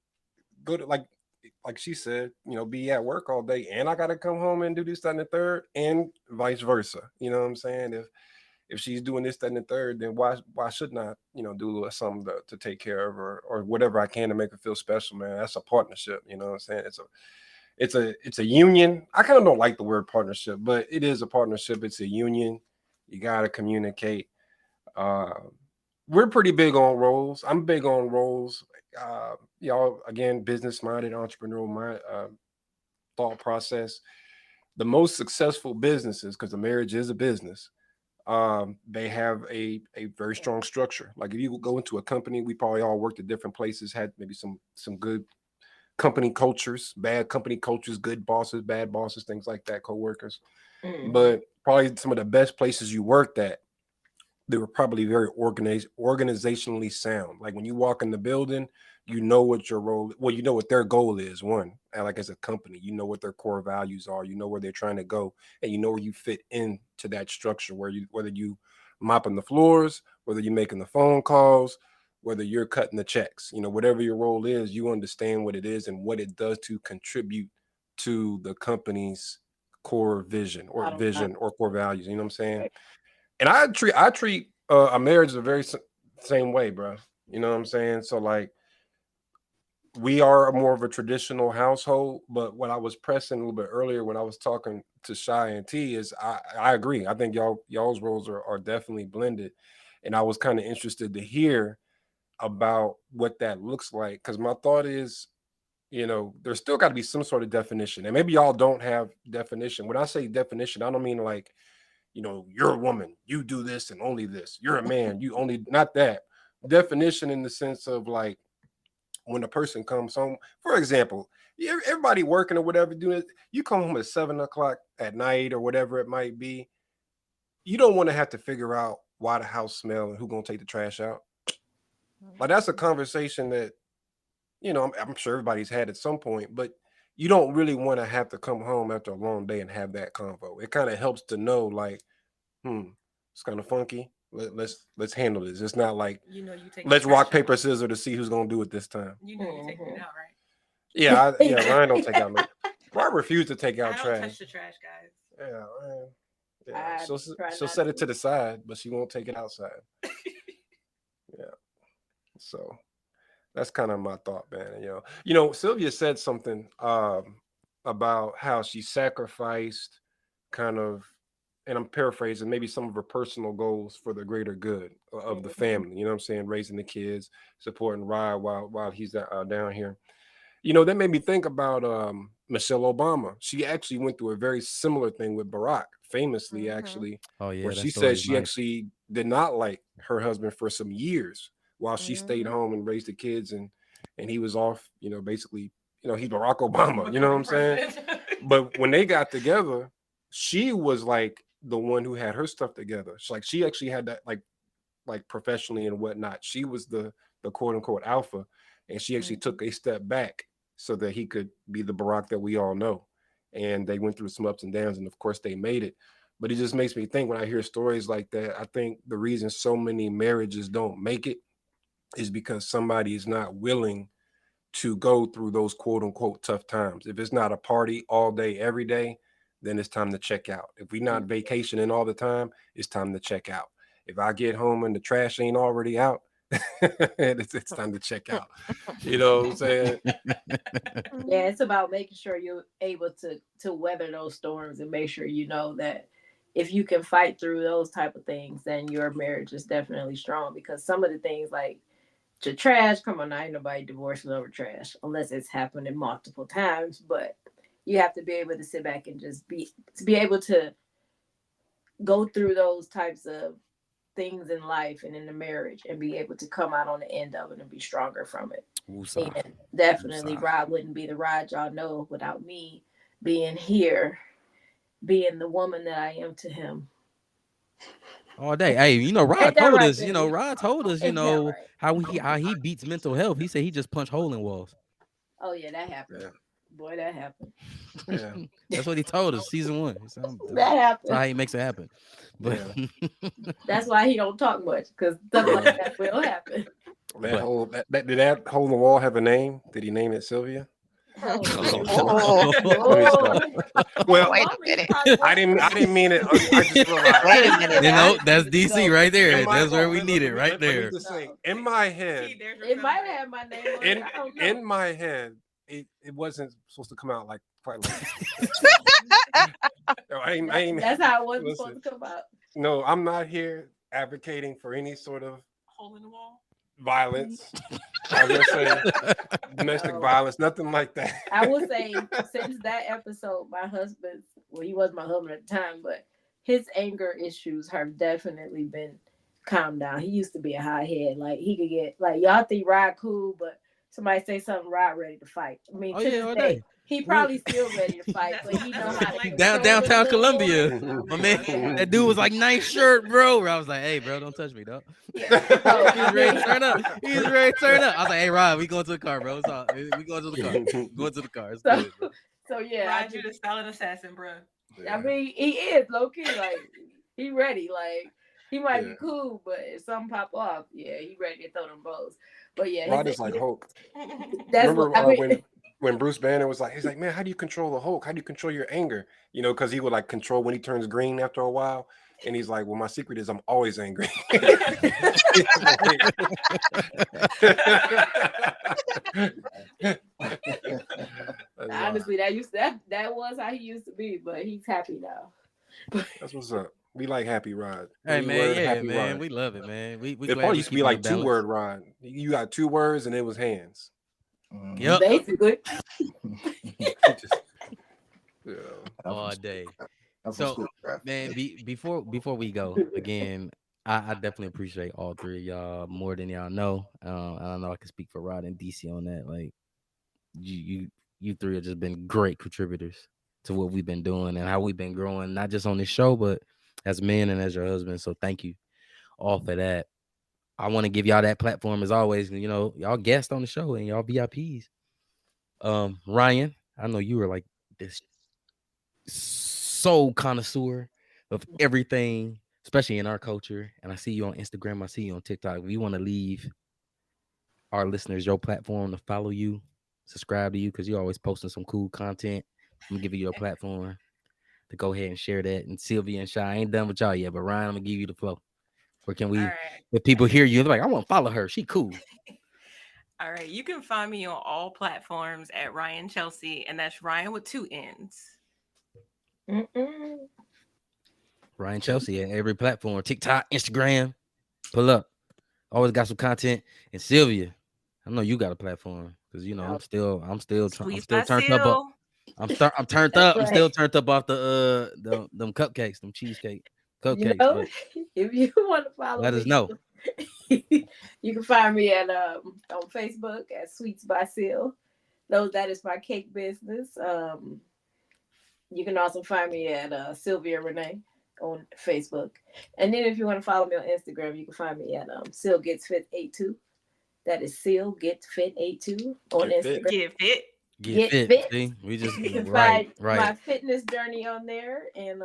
go to like she said, you know, be at work all day, and I gotta come home and do this, that, and the third, and vice versa. You know what I'm saying? If she's doing this, that, and the third, then why shouldn't I, you know, do a little something to take care of her, or whatever I can to make her feel special, man? That's a partnership. You know what I'm saying? It's a union. I kind of don't like the word partnership, but it is a partnership. It's a union. You gotta communicate. We're pretty big on roles. I'm big on roles. Y'all, again, business-minded, entrepreneurial thought process. The most successful businesses, because the marriage is a business, they have a very strong structure. Like if you go into a company, we probably all worked at different places, had maybe some good company cultures, bad company cultures, good bosses, bad bosses, things like that, co-workers. But probably some of the best places you worked at, they were probably very organizationally sound. Like when you walk in the building, you know what your role, well, you know what their goal is, one, and like as a company, you know what their core values are, you know where they're trying to go, and you know where you fit into that structure, whether you mopping the floors, whether you're making the phone calls, whether you're cutting the checks, you know, whatever your role is, you understand what it is and what it does to contribute to the company's core vision or core values. You know what I'm saying? Right. And I treat a marriage the very same way, bro. You know what I'm saying? So like, we are more of a traditional household, but what I was pressing a little bit earlier when I was talking to Shy and T is I agree. I think y'all's roles are definitely blended, and I was kind of interested to hear about what that looks like, because my thought is, you know, there's still got to be some sort of definition, and maybe y'all don't have definition. When I say definition, I don't mean like, you know, you're a woman, you do this and only this. You're a man, you only, not that. Definition in the sense of like, when a person comes home, for example, everybody working or whatever, doing it, you come home at 7:00 at night or whatever it might be. You don't want to have to figure out why the house smells and who's going to take the trash out. Like that's a conversation that, you know, I'm sure everybody's had at some point, but you don't really want to have to come home after a long day and have that convo. It kind of helps to know like, it's kind of funky. Let's handle this. It's not like, You know, you take let's the rock trash paper out. scissors to see who's gonna do it this time. You know, you take it out, right? Yeah, Ryan don't take out no. Ryan refused to take I out don't trash. touch the trash, guys. Yeah, Ryan. Yeah, I try she'll not set it to. to the side, but she won't take it outside. Yeah, so that's kind of my thought, man. You know, Sylvia said something about how she sacrificed kind of, and I'm paraphrasing, maybe some of her personal goals for the greater good of the family. You know what I'm saying? Raising the kids, supporting Ryan while he's down here. You know, that made me think about Michelle Obama. She actually went through a very similar thing with Barack, famously, actually, Oh yeah, where that she story said is she nice. actually did not like her husband for some years while she stayed home and raised the kids, and he was off, you know, basically, you know, he's Barack Obama, you know what I'm saying? But when they got together, she was like the one who had her stuff together. Like she actually had that like professionally and whatnot. She was the quote unquote alpha, and she actually took a step back so that he could be the Barack that we all know. And they went through some ups and downs, and of course they made it. But it just makes me think when I hear stories like that, I think the reason so many marriages don't make it is because somebody is not willing to go through those quote unquote tough times. If it's not a party all day, every day, then it's time to check out. If we're not vacationing all the time, it's time to check out. If I get home and the trash ain't already out, it's time to check out. You know what I'm saying? Yeah, it's about making sure you're able to weather those storms and make sure you know that if you can fight through those type of things, then your marriage is definitely strong. Because some of the things like to trash, come on, now ain't nobody divorcing over trash unless it's happened in multiple times. But you have to be able to sit back and just be able to go through those types of things in life and in the marriage and be able to come out on the end of it and be stronger from it. Woosah. And definitely Woosah. Rod wouldn't be the Rod y'all know without me being here, being the woman that I am to him. All day. Hey, you know, Rod Ain't that told right, us, you know, baby? Rod told us, you Ain't that know, right? how he beats mental health. He said he just punched hole in walls. Oh yeah, that happened. Yeah. Boy, that happened. Yeah. That's what he told us, season 1. He said, That that's happened. how he makes it happen. But That's why he don't talk much, because stuff like that will happen. That hole, did that hole in the wall have a name? Did he name it Sylvia? Oh, Let me stop. Well, wait a minute. I didn't mean it. I just realized. Wait a minute. you know, Now. that's DC right there. In my- That's where we let- need let it me- right let me there. just say, No. in my head, See, there's your It might soundbite. have my name on it. I don't know. in my head, it wasn't supposed to come out like quite like. No, I ain't. That's how it wasn't Listen. supposed to come out. No, I'm not here advocating for any sort of Hole in the wall. violence. I was gonna say domestic No. violence, nothing like that. I will say, since that episode, my husband, well, he was my husband at the time, but his anger issues have definitely been calmed down. He used to be a hothead. Like, he could get, like, y'all think Rod cool, but somebody say something, Rod ready to fight. I mean, Oh, to yeah, this all day, day. he probably still ready to fight, That's but he not- know that's how not to like control it Downtown a little Columbia. more. My man, Yeah. that dude was like, nice shirt, bro. I was like, hey, bro, don't touch me, dog. Yeah. He So, was ready to turn up. He was ready to turn up. I was like, hey, Rod, we going to the car, bro. It's all, we going to the car. Going to the car. It's So- good, bro. so yeah, I Rod, you the silent assassin, bro. I mean, he is low key, like he ready. Like he might Yeah. be cool, but if something pop off, yeah, he ready to throw them bows. But yeah, Rod his- is like Hulk. that's Remember what I mean. when Bruce Banner was like, he's like, man, how do you control the Hulk? How do you control your anger? You know, because he would like control when he turns green after a while. And he's like, well, my secret is I'm always angry. Honestly, that was how he used to be, but he's happy now. That's what's up. We like Happy Rod. Hey, man, Three-word yeah, Happy man. Rod. We love it, man. We It glad probably we used to be keeping like the balance. 2-word Rod. You got 2 words and it was hands. Mhm. Yep. Basically, Just, yeah. All day. I'm from So, school, bro. Man, before we go again, I definitely appreciate all 3 of y'all more than y'all know. And I know I can speak for Rod and DC on that. Like you 3 have just been great contributors to what we've been doing and how we've been growing, not just on this show, but as men and as your husband. So thank you all for that. I want to give y'all that platform as always. You know, y'all guests on the show and y'all VIPs. Ryan, I know you were like this soul connoisseur of everything, especially in our culture. And I see you on Instagram. I see you on TikTok. If you want to leave our listeners your platform to follow you, subscribe to you, because you're always posting some cool content. I'm gonna give you a platform to go ahead and share that. And Sylvia and Shy, I ain't done with y'all yet, but Ryan, I'm gonna give you the flow. Where can we, All right. if people hear you, they're like, I want to follow her. She cool. All right. You can find me on all platforms at Ryan Chelsea, and that's Ryan with 2 N's. Mm-mm. Ryan Chelsea at every platform, TikTok, Instagram. Pull up. Always got some content. And Sylvia, I know you got a platform because you know I'm still Squeeze turned my up. seal. I'm turned That's up. I'm still right. turned up off them cupcakes, them cheesecake cupcakes. You know, But if you want to follow let me, us know. you can find me at on Facebook at Sweets by Seal. That is my cake business. You can also find me at Sylvia Renee on Facebook. And then if you want to follow me on Instagram, you can find me at Seal Gets Fit 82. That is Seal Gets Fit 82 on Get fit. Instagram. Get fit. Get fit. fit. See, we just You can right. find my fitness journey on there. And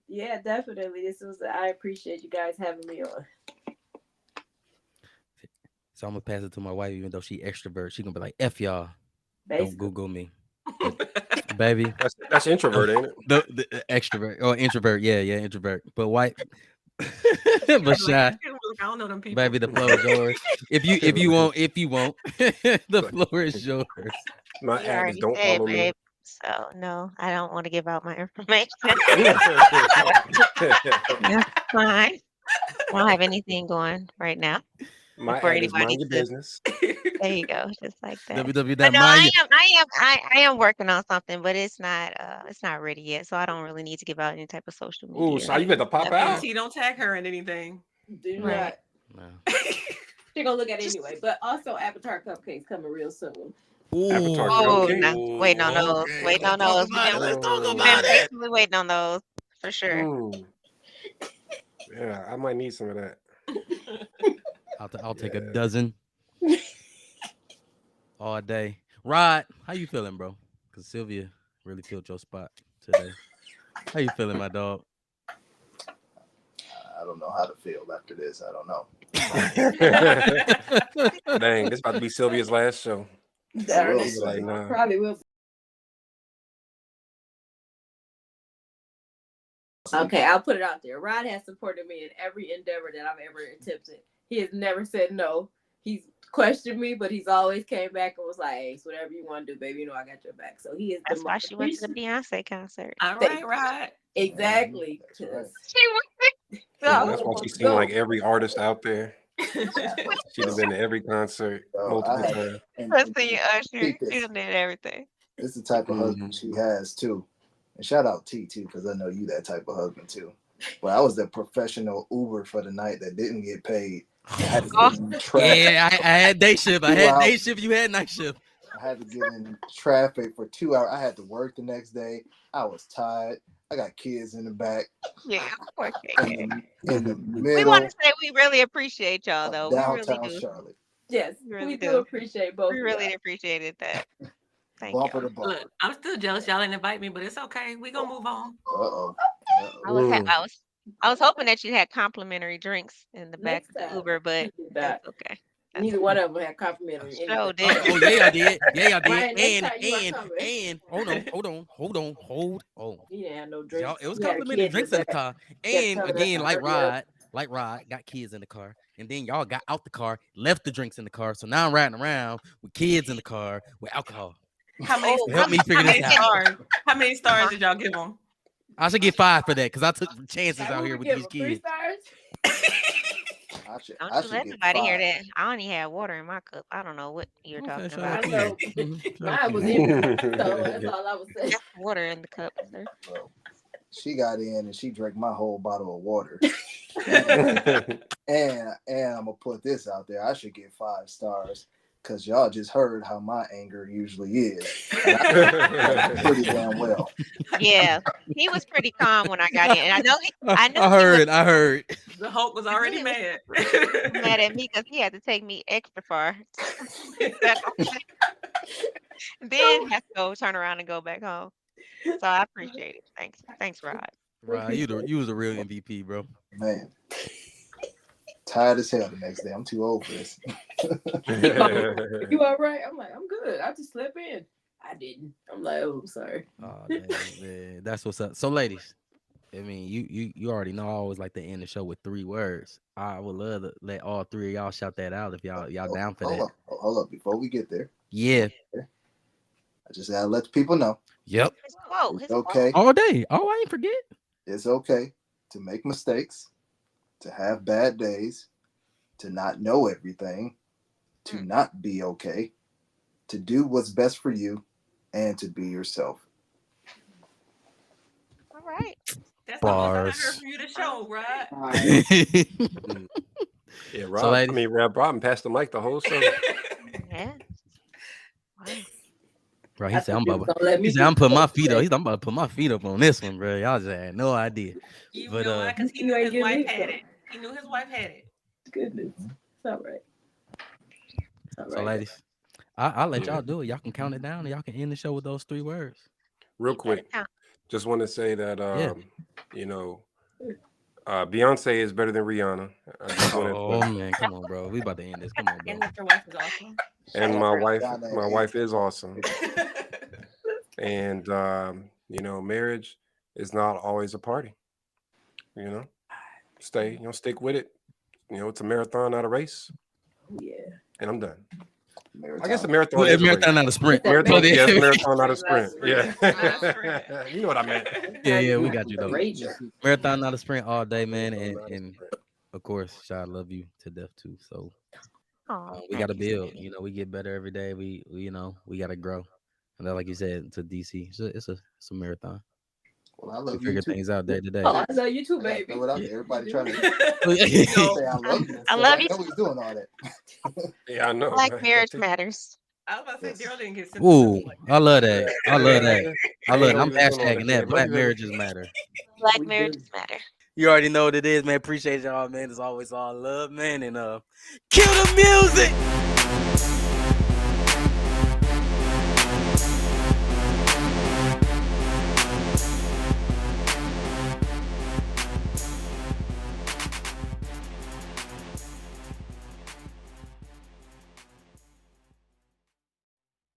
yeah, definitely. I appreciate you guys having me on. So I'm gonna pass it to my wife, even though she extrovert. She gonna be like, "F y'all, Basically. don't Google me, baby." That's introvert, ain't it? The extrovert or introvert, yeah, introvert. But But shy, I don't know them people. baby, the floor is yours. If you won't, the floor is yours. My You ad is already don't said, follow me. babe. So no, I don't want to give out my information. That's fine. I don't have anything going right now My for ad is anybody mind your to. business. There you go, just like that. www. But no, Mind I am working on something, but it's not ready yet. So I don't really need to give out any type of social Ooh, media. so you better pop out. T, don't tag her in anything. Do Right. not. No. She gonna look at it anyway. But also, Avatar cupcakes coming real soon. Avatar Oh, cupcake. no, waiting on those. Okay, Waiting on let's talk those. about it. Let's talk Oh. We've about been it. patiently waiting on those for sure. Yeah, I might need some of that. I'll take a Yeah. dozen all day. Rod, how you feeling, bro? Because Sylvia really filled your spot today. How you feeling, my dog? I don't know how to feel after this. I don't know. Dang, this about to be Sylvia's last show. I will She's like, say. nah. Probably will. Okay, I'll put it out there. Rod has supported me in every endeavor that I've ever attempted. He has never said no. He's questioned me, but he's always came back and was like, "Hey, it's whatever you want to do, baby. You know I got your back." So he is. That's the why most she went to the appreciative- Beyonce concert. All right. Exactly. That's right. 'cause- She went. Yeah, So, that's why she's seen like every artist out there. She'd have been to every concert So multiple I times. and let's see Usher. keep She this. done did everything. This is the type of husband she has too. And shout out T too, because I know you that type of husband too. But I was the professional Uber for the night that didn't get paid. I had to get in traffic. Yeah, I had day shift. I 2 had day hours. shift. You had night shift. I had to get in traffic for 2 hours. I had to work the next day. I was tired. I got kids in the back. Yeah, poor In KK. the We middle want to say we really appreciate y'all, of though. We really downtown do. Charlotte. Yes, We really we do do. appreciate both. We of really y'all. appreciated that. Thank Bumper y'all. to bumper. Look, I'm still jealous y'all didn't invite me, but it's okay. We gonna move on. Uh-oh. I was, Mm. I was hoping that you had complimentary drinks in the back Next of the time. Uber, but We do that. that's okay. Neither one of them had complimentary. Sure anything. did. Oh yeah, I did. Yeah, I did. Ryan, next time you are And coming. hold on. He didn't have no drinks. Y'all, it was He had a complimentary kid drinks in the back. car. Kept And telling us again, to like hurry up. Rod, got kids in the car. And then y'all got out the car, left the drinks in the car. So now I'm riding around with kids in the car with alcohol. How many? Oh, Help me figure how many this out. stars? How many stars did y'all give them? I should get 5 for that because I took chances Like, out we here would with give these him 3 kids. stars. I should don't you let get nobody hear 5. that. I only had water in my cup. I don't know what you're Okay, talking shout about. out I to know. you. Shout out Mine to was you. empty, so that's all I was saying. That's water in the cup, sir. Well, she got in and she drank my whole bottle of water. And I'm gonna put this out there. I should get 5 stars because y'all just heard how my anger usually is. And I pretty damn well. Yeah, he was pretty calm when I got in. And I know I he was heard. The Hulk was already He was- mad. mad at me because he had to take me extra far. Then have to go turn around and go back home. So I appreciate it. Thanks, Rod. Rod, you was a real MVP, bro. Man. Tired as hell the next day. I'm too old for this. You all right? I'm like, I'm good. I just slept in. I didn't. I'm like, oh, I'm sorry. Oh, man, that's what's up. So, ladies, I mean, you already know I always like to end the show with 3 words. I would love to let all 3 of y'all shout that out if y'all down for that. Hold up. Before we get there, Yeah. I just gotta let the people know Yep. His quote. it's okay. All day. Oh, I ain't forget. It's okay to make mistakes, to have bad days, to not know everything, to not be okay, to do what's best for you, and to be yourself. All right. That's the most I Bars. heard from you to show, right? Yeah, So, Rob. I ladies- mean, Rob passed the mic the whole show. Yeah. Wow. Bro, I he said thought I'm you was about. gonna let me He said do I'm putting my something feet up. today. He's I'm about to put my feet up on this one, bro. Y'all just had no idea. You But, know why? Because he you knew ain't his give wife me had some. it. He knew his wife had it. Goodness. It's all right. It's all So, right. ladies, I'll let y'all do it. Y'all can count it down and y'all can end the show with those 3 words. Real You better quick, count. just want to say that Yeah. you know, Beyonce is better than Rihanna. I just wanted to- Oh man, come on, bro. We about to end this. Come on, And bro. that your wife is awesome. and my wife, Rihanna my and- wife is awesome. And you know, marriage is not always a party. You know, stay, stick with it. It's a marathon, not a race. Oh, yeah. And I'm done. Marathon. I guess a marathon Well, is a marathon, race. not a sprint. That Marathon, marathon. yes, marathon, not a sprint. Not Yeah. sprint. You know what I meant. Yeah, we got you though. Rager. Marathon, not a sprint all day, man. Marathon, And not a and sprint. of course, Shy, I love you to death too. So Oh, we thank got to you, build. sweetie. We get better every day. We we got to grow. And then, like you said, to DC, it's a marathon. Well, I We love you figure too. things out day to day. Oh, I know you too, I gotta baby. throw it out Yeah. there. Everybody trying to Yeah. say I love you. and I stuff. love you. know he's doing all that. Yeah, I know. Like marriage matters. I was about to say Yes. Daryl didn't get Ooh, like I love that. I love that. I love it. Ain't I'm no even doing all hashtagging that. that. Black Love you, baby. marriages matter. Black We marriages good. matter. You already know what it is, man. Appreciate y'all, man. It's always all love, man. And cue the music.